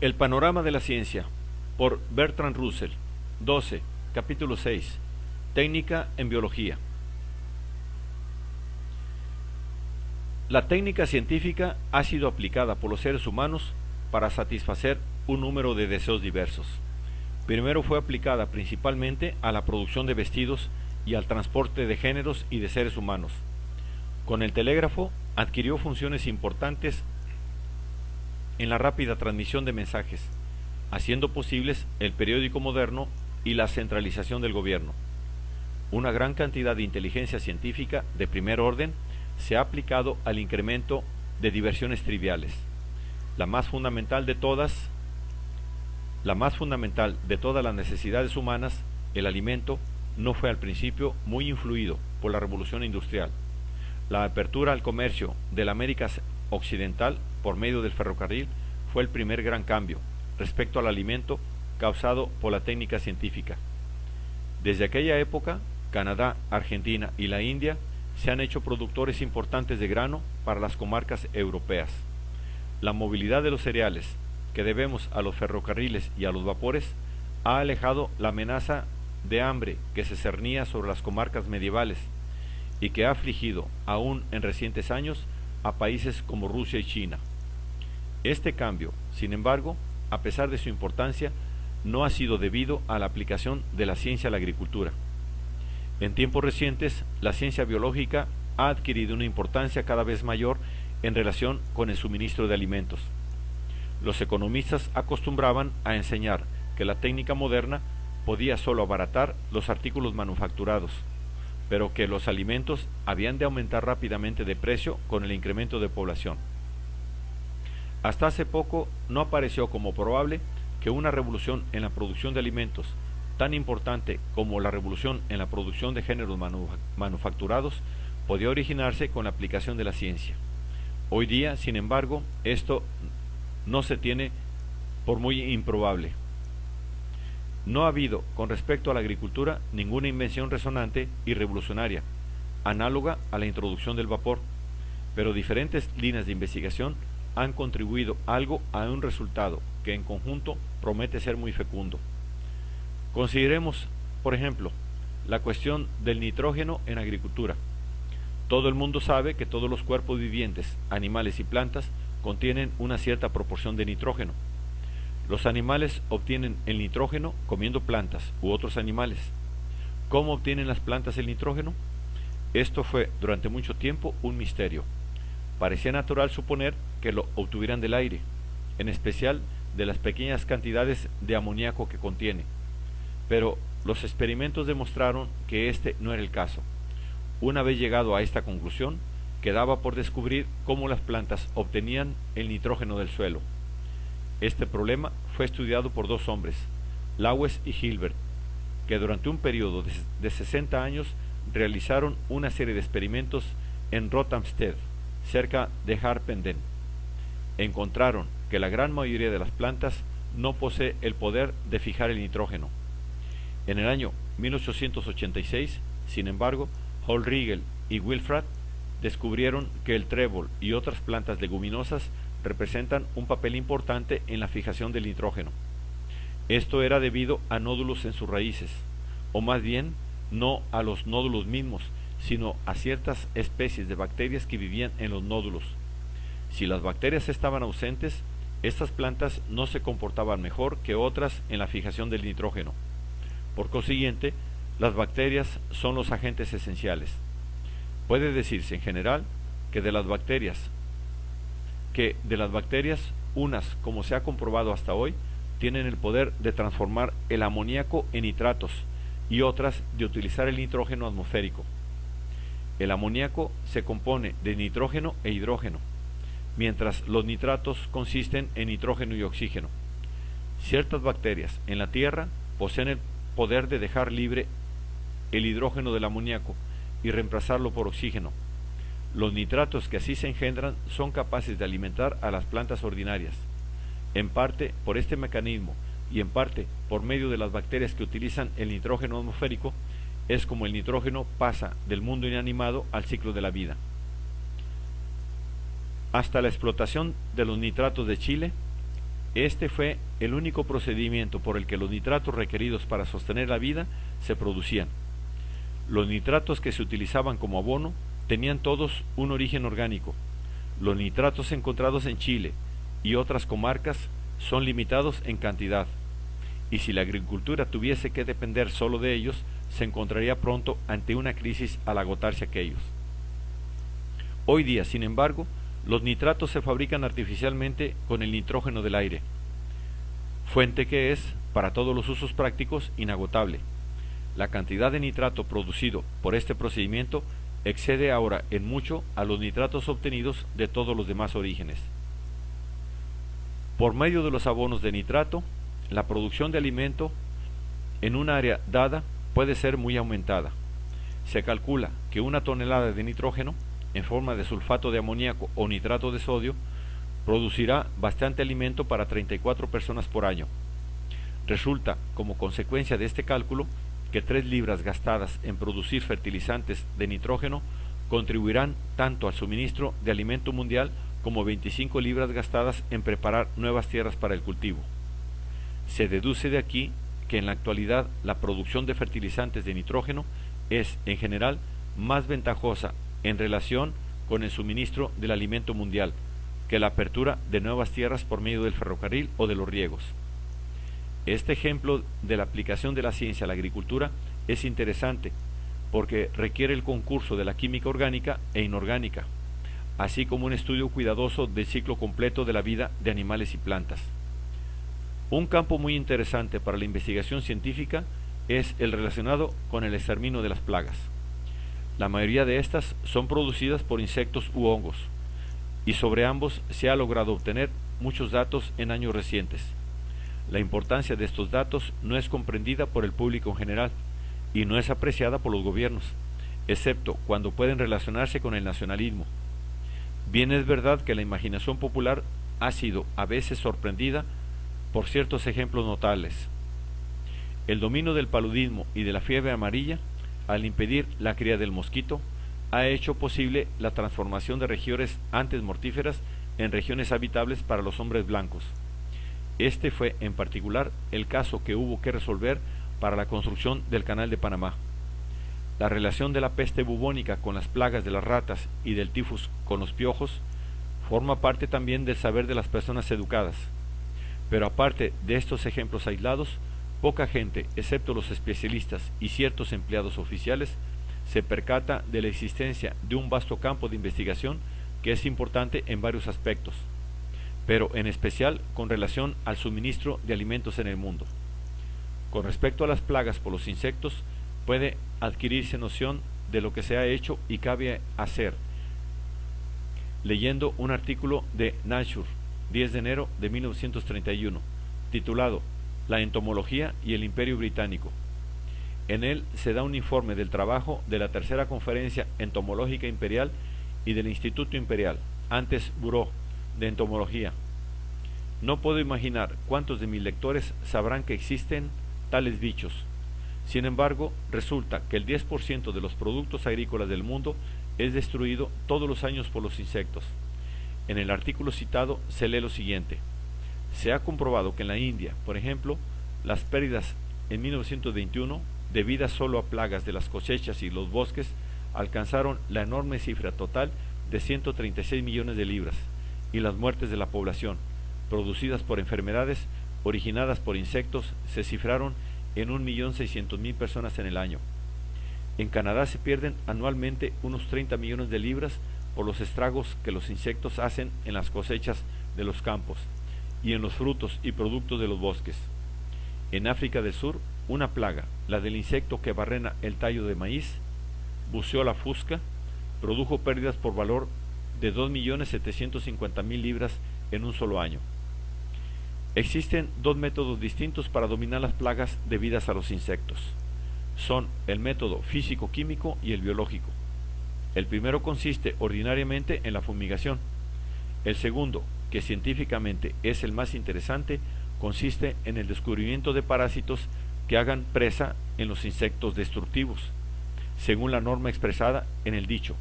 El panorama de la ciencia, por Bertrand Russell, 12, capítulo 6, Técnica en biología. La técnica científica ha sido aplicada por los seres humanos para satisfacer un número de deseos diversos. Primero fue aplicada principalmente a la producción de vestidos y al transporte de géneros y de seres humanos. Con el telégrafo adquirió funciones importantes en la rápida transmisión de mensajes, haciendo posibles el periódico moderno y la centralización del gobierno. Una gran cantidad de inteligencia científica de primer orden se ha aplicado al incremento de diversiones triviales. La más fundamental de todas las necesidades humanas, el alimento, no fue al principio muy influido por la revolución industrial. La apertura al comercio de la América Occidental por medio del ferrocarril fue el primer gran cambio respecto al alimento causado por la técnica científica. Desde aquella época, Canadá, Argentina y la India se han hecho productores importantes de grano para las comarcas europeas. La movilidad de los cereales, que debemos a los ferrocarriles y a los vapores, ha alejado la amenaza de hambre que se cernía sobre las comarcas medievales y que ha afligido, aún en recientes años, a países como Rusia y China. Este cambio, sin embargo, a pesar de su importancia, no ha sido debido a la aplicación de la ciencia a la agricultura. En tiempos recientes, la ciencia biológica ha adquirido una importancia cada vez mayor en relación con el suministro de alimentos. Los economistas acostumbraban a enseñar que la técnica moderna podía solo abaratar los artículos manufacturados, pero que los alimentos habían de aumentar rápidamente de precio con el incremento de población. Hasta hace poco no apareció como probable que una revolución en la producción de alimentos, tan importante como la revolución en la producción de géneros manufacturados, podía originarse con la aplicación de la ciencia. Hoy día, sin embargo, esto no se tiene por muy improbable. No ha habido, con respecto a la agricultura, ninguna invención resonante y revolucionaria, análoga a la introducción del vapor, pero diferentes líneas de investigación han contribuido algo a un resultado que en conjunto promete ser muy fecundo. Consideremos, por ejemplo, la cuestión del nitrógeno en agricultura. Todo el mundo sabe que todos los cuerpos vivientes, animales y plantas, contienen una cierta proporción de nitrógeno. Los animales obtienen el nitrógeno comiendo plantas u otros animales. ¿Cómo obtienen las plantas el nitrógeno? Esto fue durante mucho tiempo un misterio. Parecía natural suponer que lo obtuvieran del aire, en especial de las pequeñas cantidades de amoníaco que contiene. Pero los experimentos demostraron que este no era el caso. Una vez llegado a esta conclusión, quedaba por descubrir cómo las plantas obtenían el nitrógeno del suelo. Este problema fue estudiado por dos hombres, Lawes y Hilbert, que durante un periodo de 60 años realizaron una serie de experimentos en Rothamsted, cerca de Harpenden. Encontraron que la gran mayoría de las plantas no posee el poder de fijar el nitrógeno. En el año 1886, sin embargo, Hohlriegel y Wilfrat descubrieron que el trébol y otras plantas leguminosas representan un papel importante en la fijación del nitrógeno. Esto era debido a nódulos en sus raíces, o más bien no a los nódulos mismos, sino a ciertas especies de bacterias que vivían en los nódulos. Si las bacterias estaban ausentes, estas plantas no se comportaban mejor que otras en la fijación del nitrógeno. Por consiguiente, las bacterias son los agentes esenciales. Puede decirse en general que de las bacterias, unas, como se ha comprobado hasta hoy, tienen el poder de transformar el amoníaco en nitratos y otras de utilizar el nitrógeno atmosférico. El amoníaco se compone de nitrógeno e hidrógeno, mientras los nitratos consisten en nitrógeno y oxígeno. Ciertas bacterias en la Tierra poseen el poder de dejar libre el hidrógeno del amoníaco y reemplazarlo por oxígeno. Los nitratos que así se engendran son capaces de alimentar a las plantas ordinarias. En parte por este mecanismo y en parte por medio de las bacterias que utilizan el nitrógeno atmosférico, es como el nitrógeno pasa del mundo inanimado al ciclo de la vida. Hasta la explotación de los nitratos de Chile, Este fue el único procedimiento por el que los nitratos requeridos para sostener la vida se producían. Los nitratos que se utilizaban como abono tenían todos un origen orgánico. Los nitratos encontrados en Chile y otras comarcas son limitados en cantidad, y si la agricultura tuviese que depender solo de ellos, se encontraría pronto ante una crisis al agotarse aquellos. Hoy día, sin embargo, los nitratos se fabrican artificialmente con el nitrógeno del aire, fuente que es, para todos los usos prácticos, inagotable. La cantidad de nitrato producido por este procedimiento excede ahora en mucho a los nitratos obtenidos de todos los demás orígenes. Por medio de los abonos de nitrato, la producción de alimento en un área dada puede ser muy aumentada. Se calcula que una tonelada de nitrógeno, en forma de sulfato de amoníaco o nitrato de sodio, producirá bastante alimento para 34 personas por año. Resulta, como consecuencia de este cálculo, que 3 libras gastadas en producir fertilizantes de nitrógeno contribuirán tanto al suministro de alimento mundial como 25 libras gastadas en preparar nuevas tierras para el cultivo. Se deduce de aquí que en la actualidad la producción de fertilizantes de nitrógeno es, en general, más ventajosa en relación con el suministro del alimento mundial que la apertura de nuevas tierras por medio del ferrocarril o de los riegos. Este ejemplo de la aplicación de la ciencia a la agricultura es interesante porque requiere el concurso de la química orgánica e inorgánica, así como un estudio cuidadoso del ciclo completo de la vida de animales y plantas. Un campo muy interesante para la investigación científica es el relacionado con el exterminio de las plagas. La mayoría de estas son producidas por insectos u hongos, y sobre ambos se ha logrado obtener muchos datos en años recientes. La importancia de estos datos no es comprendida por el público en general y no es apreciada por los gobiernos, excepto cuando pueden relacionarse con el nacionalismo. Bien es verdad que la imaginación popular ha sido a veces sorprendida por ciertos ejemplos notables. El dominio del paludismo y de la fiebre amarilla, al impedir la cría del mosquito, ha hecho posible la transformación de regiones antes mortíferas en regiones habitables para los hombres blancos. Este fue en particular el caso que hubo que resolver para la construcción del Canal de Panamá. La relación de la peste bubónica con las plagas de las ratas y del tifus con los piojos forma parte también del saber de las personas educadas. Pero aparte de estos ejemplos aislados, poca gente, excepto los especialistas y ciertos empleados oficiales, se percata de la existencia de un vasto campo de investigación que es importante en varios aspectos, pero en especial con relación al suministro de alimentos en el mundo. Con respecto a las plagas por los insectos, puede adquirirse noción de lo que se ha hecho y cabe hacer, leyendo un artículo de Nature, 10 de enero de 1931, titulado La entomología y el Imperio Británico. En él se da un informe del trabajo de la tercera Conferencia Entomológica Imperial y del Instituto Imperial, antes Buró de Entomología. No puedo imaginar cuántos de mis lectores sabrán que existen tales bichos. Sin embargo, resulta que el 10% de los productos agrícolas del mundo es destruido todos los años por los insectos. En el artículo citado se lee lo siguiente: se ha comprobado que en la India, por ejemplo, las pérdidas en 1921, debidas solo a plagas de las cosechas y los bosques, alcanzaron la enorme cifra total de 136 millones de libras, y las muertes de la población, producidas por enfermedades originadas por insectos, se cifraron en 1.600.000 personas en el año. En Canadá se pierden anualmente unos 30 millones de libras por los estragos que los insectos hacen en las cosechas de los campos y en los frutos y productos de los bosques. En África del Sur, una plaga, la del insecto que barrena el tallo de maíz, Buceola fusca, produjo pérdidas por valor de 2.750.000 libras en un solo año. Existen dos métodos distintos para dominar las plagas debidas a los insectos. Son el método físico-químico y el biológico. El primero consiste ordinariamente en la fumigación. El segundo, que científicamente es el más interesante, consiste en el descubrimiento de parásitos que hagan presa en los insectos destructivos, según la norma expresada en el dicho: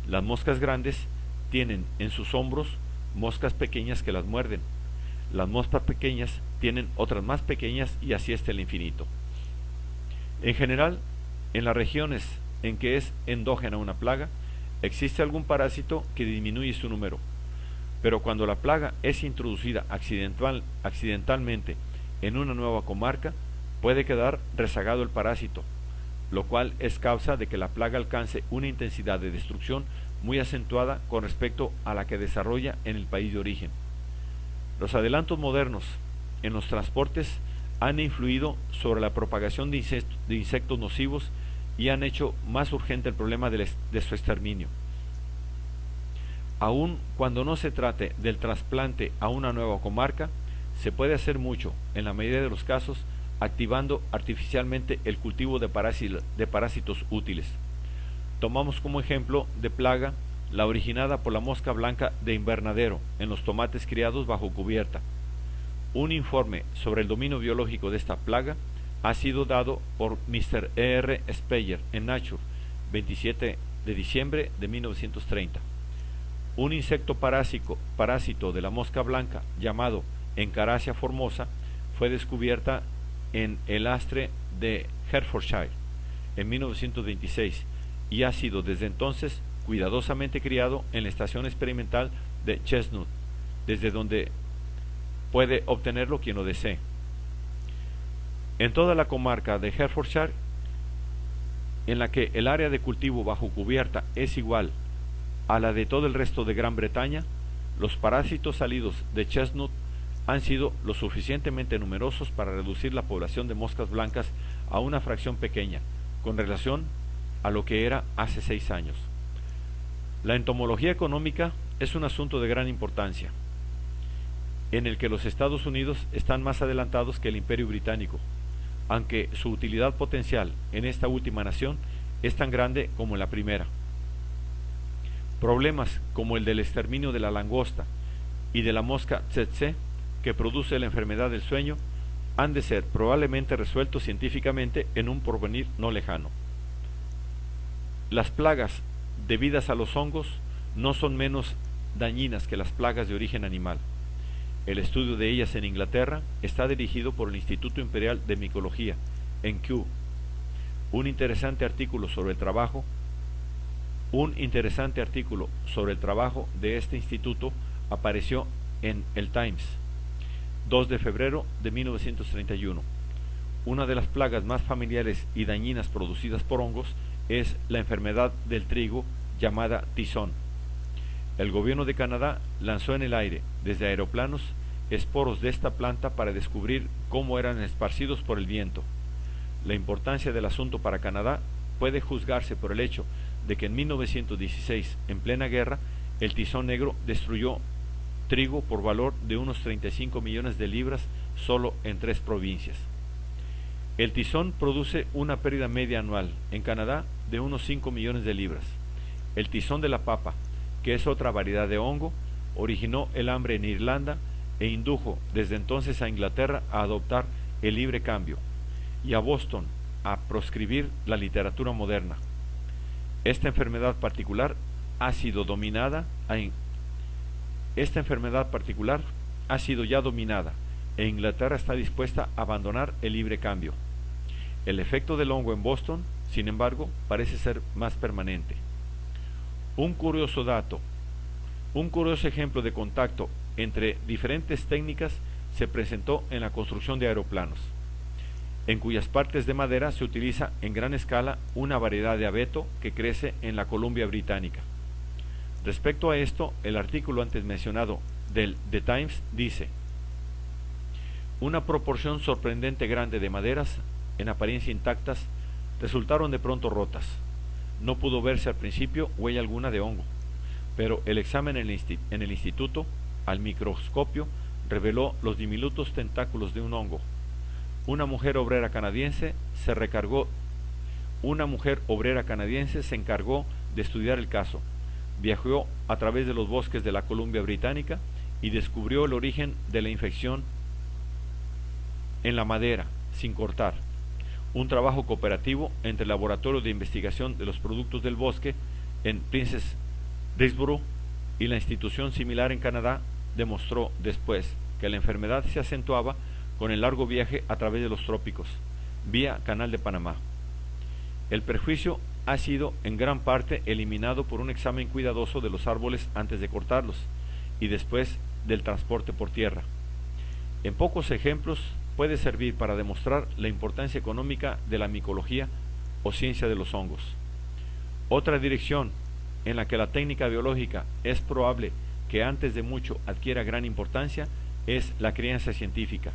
las moscas grandes tienen en sus hombros moscas pequeñas que las muerden. Las moscas pequeñas tienen otras más pequeñas y así hasta el infinito. En general, en las regiones en que es endógena una plaga, existe algún parásito que disminuye su número, pero cuando la plaga es introducida accidentalmente en una nueva comarca, puede quedar rezagado el parásito, lo cual es causa de que la plaga alcance una intensidad de destrucción muy acentuada con respecto a la que desarrolla en el país de origen. Los adelantos modernos en los transportes han influido sobre la propagación de insectos nocivos y han hecho más urgente el problema de su exterminio. Aun cuando no se trate del trasplante a una nueva comarca, se puede hacer mucho, en la mayoría de los casos, activando artificialmente el cultivo de parásitos útiles. Tomamos como ejemplo de plaga la originada por la mosca blanca de invernadero en los tomates criados bajo cubierta. Un informe sobre el dominio biológico de esta plaga ha sido dado por Mr. E.R. Speyer en Nature, 27 de diciembre de 1930. Un insecto parásito de la mosca blanca llamado Encaracea formosa fue descubierta en el Astre de Hertfordshire en 1926 y ha sido desde entonces cuidadosamente criado en la estación experimental de Chestnut, desde donde puede obtenerlo quien lo desee. En toda la comarca de Hertfordshire, en la que el área de cultivo bajo cubierta es igual a la de todo el resto de Gran Bretaña, los parásitos salidos de Chestnut han sido lo suficientemente numerosos para reducir la población de moscas blancas a una fracción pequeña, con relación a lo que era hace 6 años. La entomología económica es un asunto de gran importancia, en el que los Estados Unidos están más adelantados que el Imperio Británico, aunque su utilidad potencial en esta última nación es tan grande como en la primera. Problemas como el del exterminio de la langosta y de la mosca tsetse, que produce la enfermedad del sueño, han de ser probablemente resueltos científicamente en un porvenir no lejano. Las plagas debidas a los hongos no son menos dañinas que las plagas de origen animal. El estudio de ellas en Inglaterra está dirigido por el Instituto Imperial de Micología, en Kew. Un interesante artículo sobre el trabajo de este instituto apareció en el Times, 2 de febrero de 1931. Una de las plagas más familiares y dañinas producidas por hongos es la enfermedad del trigo llamada tizón. El gobierno de Canadá lanzó en el aire, desde aeroplanos, esporos de esta planta para descubrir cómo eran esparcidos por el viento. La importancia del asunto para Canadá puede juzgarse por el hecho de que en 1916, en plena guerra, el tizón negro destruyó trigo por valor de unos 35 millones de libras solo en 3 provincias. El tizón produce una pérdida media anual en Canadá de unos 5 millones de libras. El tizón de la papa, que es otra variedad de hongo, originó el hambre en Irlanda e indujo desde entonces a Inglaterra a adoptar el libre cambio y a Boston a proscribir la literatura moderna. Esta enfermedad particular ha sido ya dominada e Inglaterra está dispuesta a abandonar el libre cambio. El efecto del hongo en Boston, sin embargo, parece ser más permanente. Un curioso ejemplo de contacto entre diferentes técnicas se presentó en la construcción de aeroplanos, en cuyas partes de madera se utiliza en gran escala una variedad de abeto que crece en la Columbia Británica. Respecto a esto, el artículo antes mencionado del The Times dice: una proporción sorprendente grande de maderas, en apariencia intactas, resultaron de pronto rotas. No pudo verse al principio huella alguna de hongo, pero el examen en el instituto, al microscopio, reveló los diminutos tentáculos de un hongo. Una mujer obrera canadiense se encargó de estudiar el caso. Viajó a través de los bosques de la Columbia Británica y descubrió el origen de la infección en la madera, sin cortar. Un trabajo cooperativo entre el Laboratorio de Investigación de los Productos del Bosque en Princess Risborough y la institución similar en Canadá demostró después que la enfermedad se acentuaba con el largo viaje a través de los trópicos, vía Canal de Panamá. El perjuicio ha sido en gran parte eliminado por un examen cuidadoso de los árboles antes de cortarlos y después del transporte por tierra. En pocos ejemplos puede servir para demostrar la importancia económica de la micología o ciencia de los hongos. Otra dirección en la que la técnica biológica es probable que antes de mucho adquiera gran importancia es la crianza científica.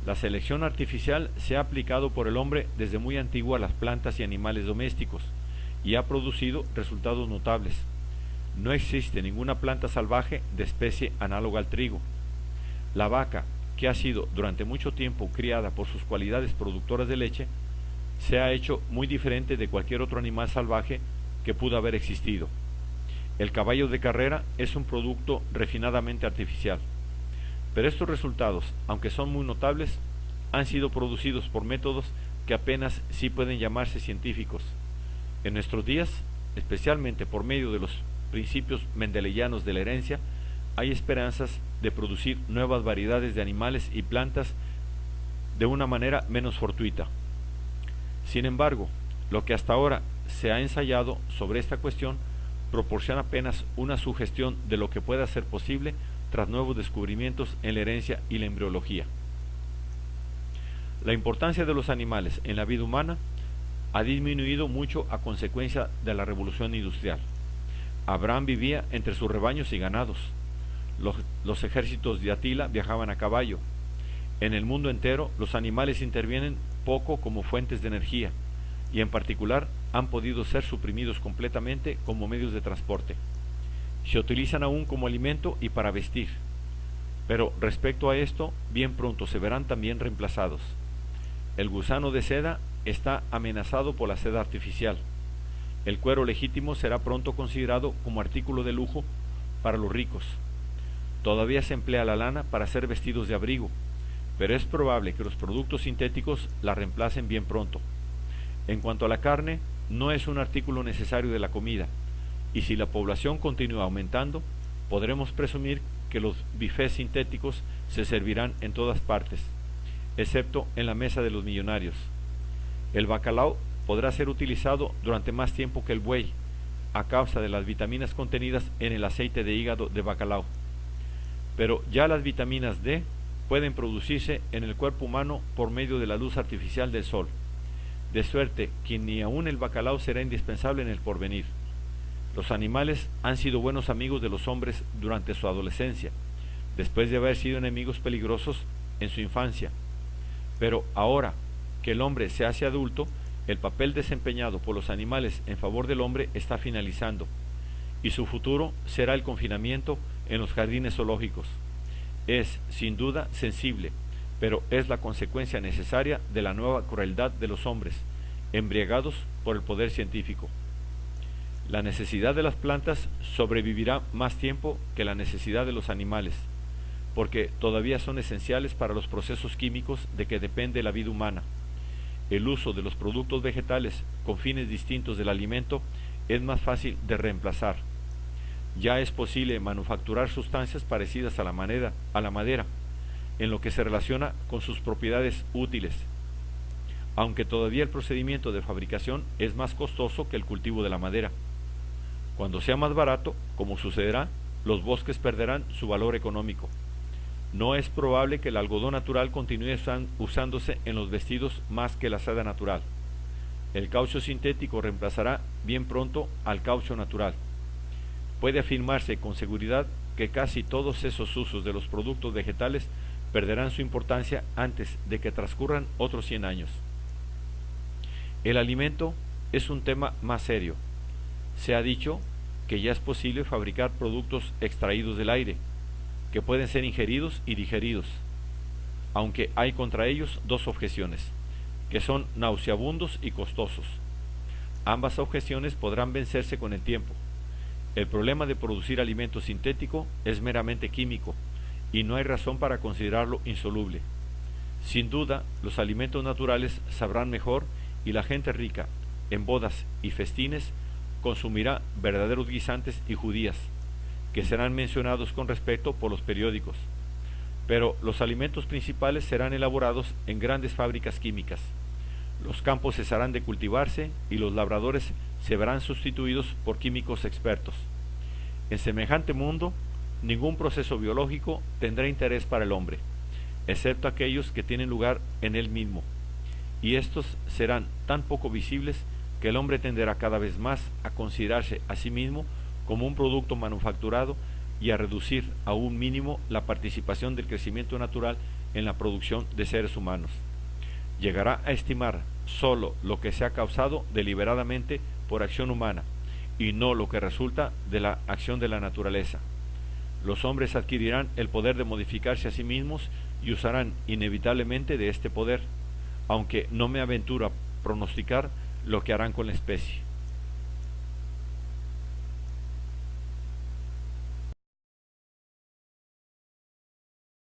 La selección artificial se ha aplicado por el hombre desde muy antiguo a las plantas y animales domésticos y ha producido resultados notables. No existe ninguna planta salvaje de especie análoga al trigo. La vaca, que ha sido durante mucho tiempo criada por sus cualidades productoras de leche, se ha hecho muy diferente de cualquier otro animal salvaje que pudo haber existido. El caballo de carrera es un producto refinadamente artificial. Pero estos resultados, aunque son muy notables, han sido producidos por métodos que apenas sí pueden llamarse científicos. En nuestros días, especialmente por medio de los principios mendeleyanos de la herencia, hay esperanzas de producir nuevas variedades de animales y plantas de una manera menos fortuita. Sin embargo, lo que hasta ahora se ha ensayado sobre esta cuestión proporciona apenas una sugestión de lo que pueda ser posible tras nuevos descubrimientos en la herencia y la embriología. La importancia de los animales en la vida humana ha disminuido mucho a consecuencia de la revolución industrial. Abraham vivía entre sus rebaños y ganados. Los ejércitos de Atila viajaban a caballo. En el mundo entero, los animales intervienen poco como fuentes de energía y en particular han podido ser suprimidos completamente como medios de transporte. Se utilizan aún como alimento y para vestir, pero respecto a esto, bien pronto se verán también reemplazados. El gusano de seda está amenazado por la seda artificial. El cuero legítimo será pronto considerado como artículo de lujo para los ricos. Todavía se emplea la lana para hacer vestidos de abrigo, pero es probable que los productos sintéticos la reemplacen bien pronto. En cuanto a la carne, no es un artículo necesario de la comida, y si la población continúa aumentando, podremos presumir que los bifes sintéticos se servirán en todas partes, excepto en la mesa de los millonarios. El bacalao podrá ser utilizado durante más tiempo que el buey, a causa de las vitaminas contenidas en el aceite de hígado de bacalao. Pero ya las vitaminas D pueden producirse en el cuerpo humano por medio de la luz artificial del sol, de suerte que ni aun el bacalao será indispensable en el porvenir. Los animales han sido buenos amigos de los hombres durante su adolescencia, después de haber sido enemigos peligrosos en su infancia. Pero ahora que el hombre se hace adulto, el papel desempeñado por los animales en favor del hombre está finalizando, y su futuro será el confinamiento en los jardines zoológicos. Es, sin duda, sensible, pero es la consecuencia necesaria de la nueva crueldad de los hombres, embriagados por el poder científico. La necesidad de las plantas sobrevivirá más tiempo que la necesidad de los animales, porque todavía son esenciales para los procesos químicos de que depende la vida humana. El uso de los productos vegetales con fines distintos del alimento es más fácil de reemplazar. Ya es posible manufacturar sustancias parecidas a la madera, en lo que se relaciona con sus propiedades útiles, aunque todavía el procedimiento de fabricación es más costoso que el cultivo de la madera. Cuando sea más barato, como sucederá, los bosques perderán su valor económico. No es probable que el algodón natural continúe usándose en los vestidos más que la seda natural. El caucho sintético reemplazará bien pronto al caucho natural. Puede afirmarse con seguridad que casi todos esos usos de los productos vegetales perderán su importancia antes de que transcurran otros 100 años. El alimento es un tema más serio. Se ha dicho que ya es posible fabricar productos extraídos del aire, que pueden ser ingeridos y digeridos, aunque hay contra ellos dos objeciones, que son nauseabundos y costosos. Ambas objeciones podrán vencerse con el tiempo. El problema de producir alimento sintético es meramente químico, y no hay razón para considerarlo insoluble. Sin duda, los alimentos naturales sabrán mejor y la gente rica, en bodas y festines, consumirá verdaderos guisantes y judías, que serán mencionados con respeto por los periódicos. pero los alimentos principales serán elaborados en grandes fábricas químicas. Los campos cesarán de cultivarse y los labradores se verán sustituidos por químicos expertos. En semejante mundo, ningún proceso biológico tendrá interés para el hombre, excepto aquellos que tienen lugar en él mismo, y estos serán tan poco visibles que el hombre tenderá cada vez más a considerarse a sí mismo como un producto manufacturado y a reducir a un mínimo la participación del crecimiento natural en la producción de seres humanos. Llegará a estimar sólo lo que se ha causado deliberadamente por acción humana y no lo que resulta de la acción de la naturaleza. Los hombres adquirirán el poder de modificarse a sí mismos y usarán inevitablemente de este poder, aunque no me aventuro a pronosticar lo que harán con la especie.